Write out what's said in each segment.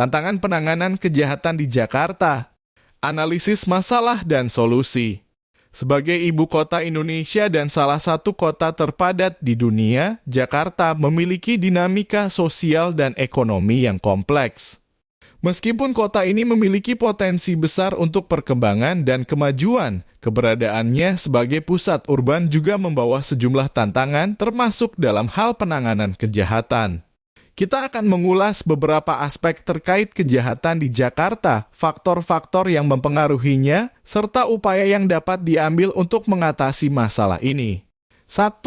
Tantangan penanganan kejahatan di Jakarta, analisis masalah dan solusi. Sebagai ibu kota Indonesia dan salah satu kota terpadat di dunia, Jakarta memiliki dinamika sosial dan ekonomi yang kompleks. Meskipun kota ini memiliki potensi besar untuk perkembangan dan kemajuan, keberadaannya sebagai pusat urban juga membawa sejumlah tantangan termasuk dalam hal penanganan kejahatan. Kita akan mengulas beberapa aspek terkait kejahatan di Jakarta, faktor-faktor yang mempengaruhinya, serta upaya yang dapat diambil untuk mengatasi masalah ini. 1.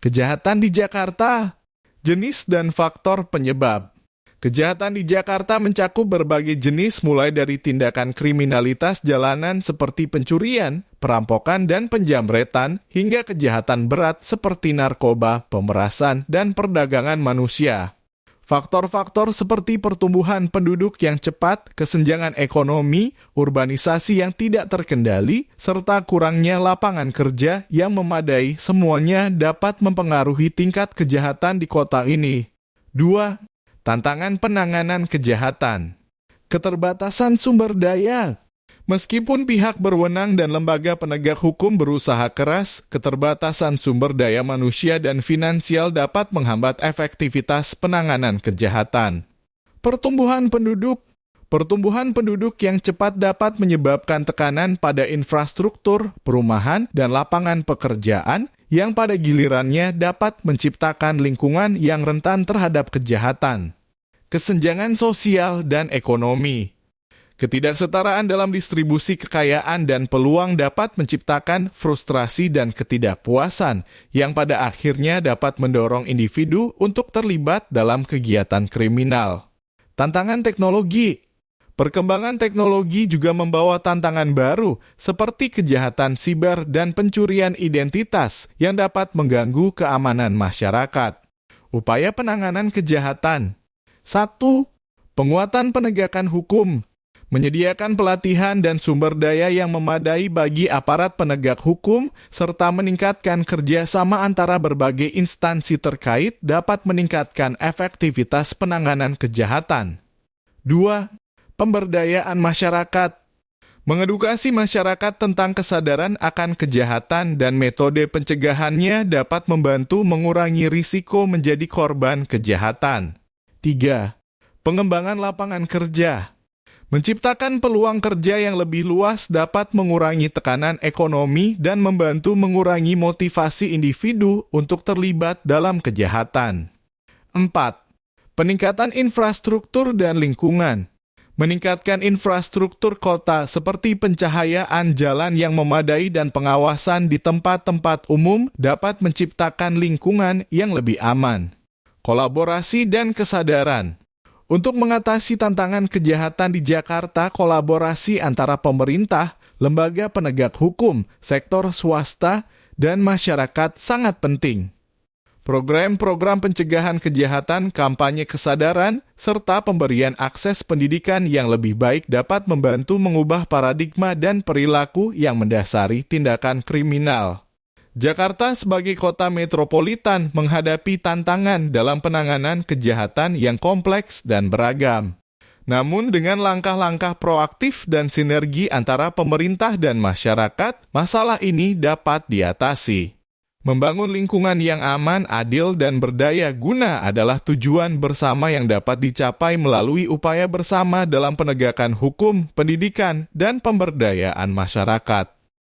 Kejahatan di Jakarta. Jenis dan faktor penyebab. Kejahatan di Jakarta mencakup berbagai jenis mulai dari tindakan kriminalitas jalanan seperti pencurian, perampokan, dan penjamretan, hingga kejahatan berat seperti narkoba, pemerasan, dan perdagangan manusia. Faktor-faktor seperti pertumbuhan penduduk yang cepat, kesenjangan ekonomi, urbanisasi yang tidak terkendali, serta kurangnya lapangan kerja yang memadai semuanya dapat mempengaruhi tingkat kejahatan di kota ini. 2. Tantangan penanganan kejahatan. Keterbatasan sumber daya. Meskipun pihak berwenang dan lembaga penegak hukum berusaha keras, keterbatasan sumber daya manusia dan finansial dapat menghambat efektivitas penanganan kejahatan. Pertumbuhan penduduk. Pertumbuhan penduduk yang cepat dapat menyebabkan tekanan pada infrastruktur, perumahan, dan lapangan pekerjaan yang pada gilirannya dapat menciptakan lingkungan yang rentan terhadap kejahatan. Kesenjangan sosial dan ekonomi. Ketidaksetaraan dalam distribusi kekayaan dan peluang dapat menciptakan frustrasi dan ketidakpuasan yang pada akhirnya dapat mendorong individu untuk terlibat dalam kegiatan kriminal. Tantangan teknologi. Perkembangan teknologi juga membawa tantangan baru seperti kejahatan siber dan pencurian identitas yang dapat mengganggu keamanan masyarakat. Upaya penanganan kejahatan. 1. Penguatan penegakan hukum. Menyediakan pelatihan dan sumber daya yang memadai bagi aparat penegak hukum, serta meningkatkan kerjasama antara berbagai instansi terkait dapat meningkatkan efektivitas penanganan kejahatan. 2. Pemberdayaan masyarakat. Mengedukasi masyarakat tentang kesadaran akan kejahatan dan metode pencegahannya dapat membantu mengurangi risiko menjadi korban kejahatan. 3. Pengembangan lapangan kerja. Menciptakan peluang kerja yang lebih luas dapat mengurangi tekanan ekonomi dan membantu mengurangi motivasi individu untuk terlibat dalam kejahatan. 4. Peningkatan infrastruktur dan lingkungan. Meningkatkan infrastruktur kota seperti pencahayaan jalan yang memadai dan pengawasan di tempat-tempat umum dapat menciptakan lingkungan yang lebih aman. Kolaborasi dan kesadaran. Untuk mengatasi tantangan kejahatan di Jakarta, kolaborasi antara pemerintah, lembaga penegak hukum, sektor swasta, dan masyarakat sangat penting. Program-program pencegahan kejahatan, kampanye kesadaran, serta pemberian akses pendidikan yang lebih baik dapat membantu mengubah paradigma dan perilaku yang mendasari tindakan kriminal. Jakarta sebagai kota metropolitan menghadapi tantangan dalam penanganan kejahatan yang kompleks dan beragam. Namun dengan langkah-langkah proaktif dan sinergi antara pemerintah dan masyarakat, masalah ini dapat diatasi. Membangun lingkungan yang aman, adil, dan berdaya guna adalah tujuan bersama yang dapat dicapai melalui upaya bersama dalam penegakan hukum, pendidikan, dan pemberdayaan masyarakat.